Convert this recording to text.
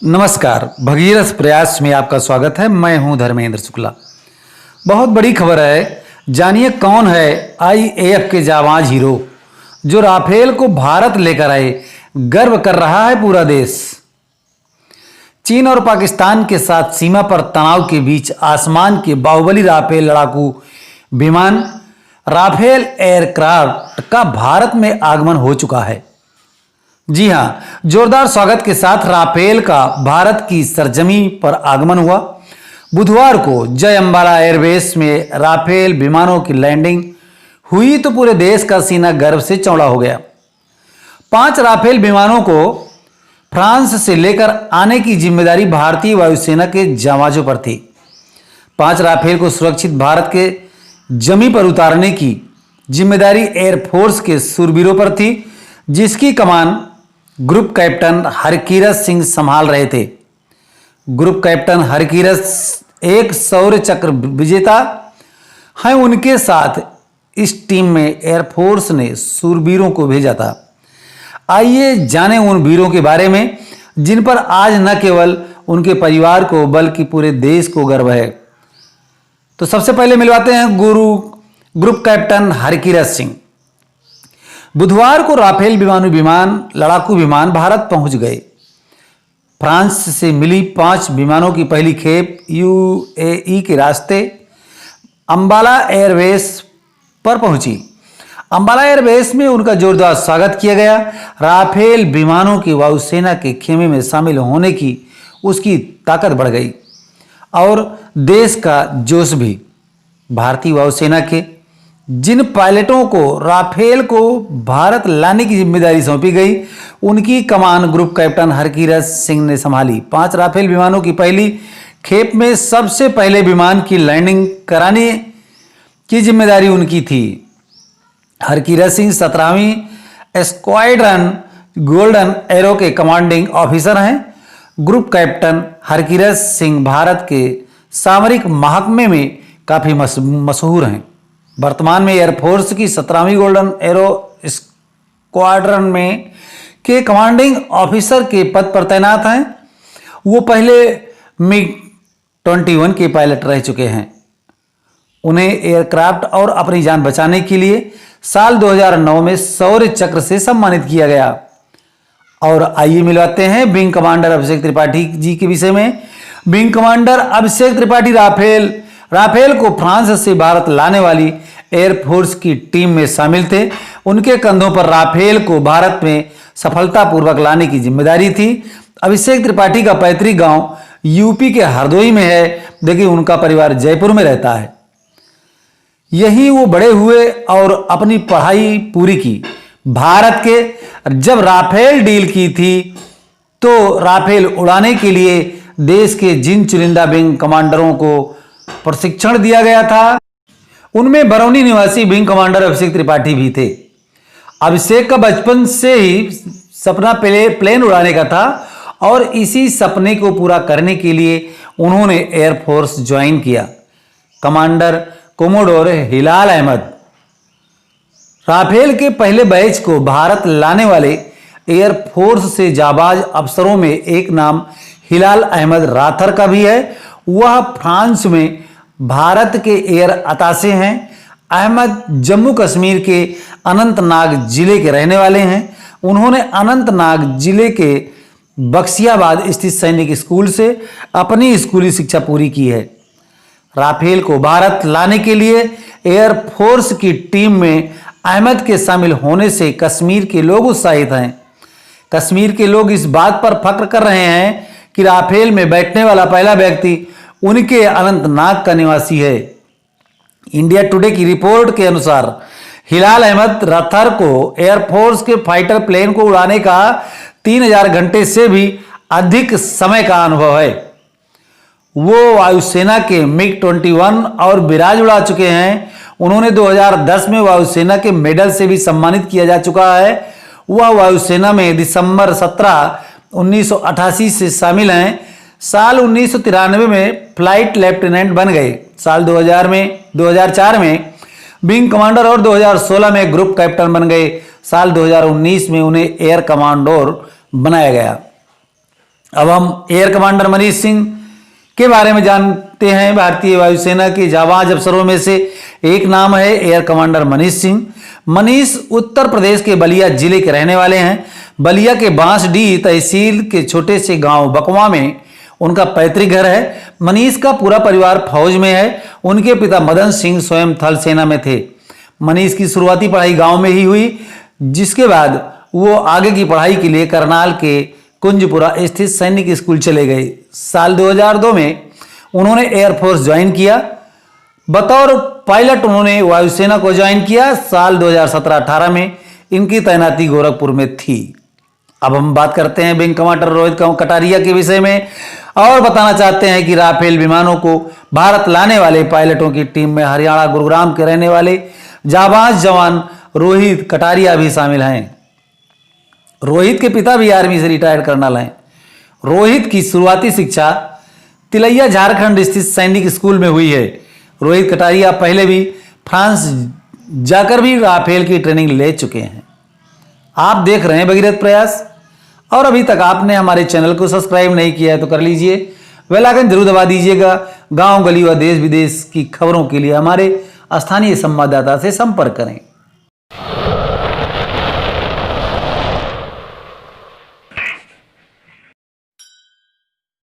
नमस्कार, भगीरथ प्रयास में आपका स्वागत है। मैं हूं धर्मेंद्र शुक्ला। बहुत बड़ी खबर है, जानिए कौन है आईएएफ के जाबाज हीरो जो राफेल को भारत लेकर आए। गर्व कर रहा है पूरा देश। चीन और पाकिस्तान के साथ सीमा पर तनाव के बीच आसमान के बाहुबली राफेल लड़ाकू विमान राफेल एयरक्राफ्ट का भारत में आगमन हो चुका है। जी हां, जोरदार स्वागत के साथ राफेल का भारत की सरजमी पर आगमन हुआ। बुधवार को जय अंबाला एयरबेस में राफेल विमानों की लैंडिंग हुई तो पूरे देश का सीना गर्व से चौड़ा हो गया। 5 राफेल विमानों को फ्रांस से लेकर आने की जिम्मेदारी भारतीय वायुसेना के जहाजों पर थी। 5 राफेल को सुरक्षित भारत के जमी पर उतारने की जिम्मेदारी एयरफोर्स के सूरबीरों पर थी, जिसकी कमान ग्रुप कैप्टन हरकीरत सिंह संभाल रहे थे। ग्रुप कैप्टन हरकीरत एक शौर्य चक्र विजेता हैं। उनके साथ इस टीम में एयरफोर्स ने सूरबीरों को भेजा था। आइए जानें उन वीरों के बारे में जिन पर आज न केवल उनके परिवार को बल्कि पूरे देश को गर्व है। तो सबसे पहले मिलवाते हैं ग्रुप कैप्टन हरकीरत सिंह। बुधवार को राफेल लड़ाकू विमान भारत पहुंच गए। फ्रांस से मिली 5 विमानों की पहली खेप यूएई के रास्ते अंबाला एयरबेस पर पहुंची। अंबाला एयरबेस में उनका जोरदार स्वागत किया गया। राफेल विमानों की वायुसेना के खेमे में शामिल होने की उसकी ताकत बढ़ गई और देश का जोश भी। भारतीय वायुसेना के जिन पायलटों को राफेल को भारत लाने की जिम्मेदारी सौंपी गई, उनकी कमान ग्रुप कैप्टन हरकीरत सिंह ने संभाली। 5 राफेल विमानों की पहली खेप में सबसे पहले विमान की लैंडिंग कराने की जिम्मेदारी उनकी थी। हरकीरत सिंह 17वीं स्क्वाड्रन गोल्डन एरो के कमांडिंग ऑफिसर हैं। ग्रुप कैप्टन हरकीरत सिंह भारत के सामरिक महकमे में काफ़ी मशहूर हैं। वर्तमान में एयरफोर्स की 17वीं गोल्डन एरो स्क्वाड्रन में के कमांडिंग ऑफिसर के पद पर तैनात हैं। वो पहले MiG-21 के पायलट रह चुके हैं। उन्हें एयरक्राफ्ट और अपनी जान बचाने के लिए साल 2009 में शौर्य चक्र से सम्मानित किया गया। और आइए मिलवाते हैं विंग कमांडर अभिषेक त्रिपाठी जी के विषय में। विंग कमांडर अभिषेक त्रिपाठी राफेल को फ्रांस से भारत लाने वाली एयरफोर्स की टीम में शामिल थे। उनके कंधों पर राफेल को भारत में सफलतापूर्वक लाने की जिम्मेदारी थी। अभिषेक त्रिपाठी का पैतृक गांव यूपी के हरदोई में है, लेकिन उनका परिवार जयपुर में रहता है। यहीं वो बड़े हुए और अपनी पढ़ाई पूरी की। भारत के जब राफेल डील की थी तो राफेल उड़ाने के लिए देश के जिन चुनिंदा विंग कमांडरों को प्रशिक्षण दिया गया था, उनमें बरौनी निवासी विंग कमांडर अभिषेक त्रिपाठी भी थे। अभिषेक का बचपन से ही सपना प्लेन उड़ाने का था और इसी सपने को पूरा करने के लिए उन्होंने एयरफोर्स ज्वाइन किया। कमांडर कोमोडोर हिलाल अहमद राफेल के पहले बैच को भारत लाने वाले एयरफोर्स से जाबाज अफसरों में एक नाम हिलाल अहमद राथर का भी है। वह फ्रांस में भारत के एयर अताशे हैं। अहमद जम्मू कश्मीर के अनंतनाग जिले के रहने वाले हैं। उन्होंने अनंतनाग जिले के बख्शियाबाद स्थित सैनिक स्कूल से अपनी स्कूली शिक्षा पूरी की है। राफेल को भारत लाने के लिए एयरफोर्स की टीम में अहमद के शामिल होने से कश्मीर के लोग उत्साहित हैं। कश्मीर के लोग इस बात पर फख्र कर रहे हैं कि राफेल में बैठने वाला पहला व्यक्ति उनके अनंतनाग का निवासी है। इंडिया टुडे की रिपोर्ट के अनुसार हिलाल अहमद रथर को एयरफोर्स के फाइटर प्लेन को उड़ाने का 3000 घंटे से भी अधिक समय का अनुभव है। वो वायुसेना के MiG-21 और विराज उड़ा चुके हैं। उन्होंने 2010 में वायुसेना के मेडल से भी सम्मानित किया जा चुका है। वह वायुसेना में दिसंबर 17, 1988 से शामिल हैं। साल 1993 में फ्लाइट लेफ्टिनेंट बन गए। साल 2004 में विंग कमांडर और 2016 में ग्रुप कैप्टन बन गए। साल 2019 में उन्हें एयर कमांडोर बनाया गया। अब हम एयर कमांडर मनीष सिंह के बारे में जानते हैं। भारतीय वायुसेना के जाबाज अफसरों में से एक नाम है एयर कमांडर मनीष सिंह। मनीष उत्तर प्रदेश के बलिया जिले के रहने वाले हैं। बलिया के बांसडीह तहसील के छोटे से गांव बकवा में उनका पैतृक घर है। मनीष का पूरा परिवार फौज में है। उनके पिता मदन सिंह स्वयं थल सेना में थे। मनीष की शुरुआती पढ़ाई गांव में ही हुई, जिसके बाद वो आगे की पढ़ाई के लिए करनाल के कुंजपुरा स्थित सैनिक स्कूल चले गए। साल 2002 में उन्होंने एयरफोर्स ज्वाइन किया। बतौर पायलट उन्होंने वायुसेना को ज्वाइन किया। साल 2017-18 में इनकी तैनाती गोरखपुर में थी। अब हम बात करते हैं विंग कमांडर रोहित कटारिया के विषय में और बताना चाहते हैं कि राफेल विमानों को भारत लाने वाले पायलटों की टीम में हरियाणा गुरुग्राम के रहने वाले जाबाज जवान रोहित कटारिया भी शामिल हैं। रोहित के पिता भी आर्मी से रिटायर्ड कर्नल हैं। रोहित की शुरुआती शिक्षा तिलैया झारखंड स्थित सैनिक स्कूल में हुई है। रोहित कटारिया पहले भी फ्रांस जाकर भी राफेल की ट्रेनिंग ले चुके हैं। आप देख रहे हैं भगीरथ प्रयास और अभी तक आपने हमारे चैनल को सब्सक्राइब नहीं किया है तो कर लीजिए, बेल आइकन जरूर दबा दीजिएगा। गांव गली व देश विदेश की खबरों के लिए हमारे स्थानीय संवाददाता से संपर्क करें।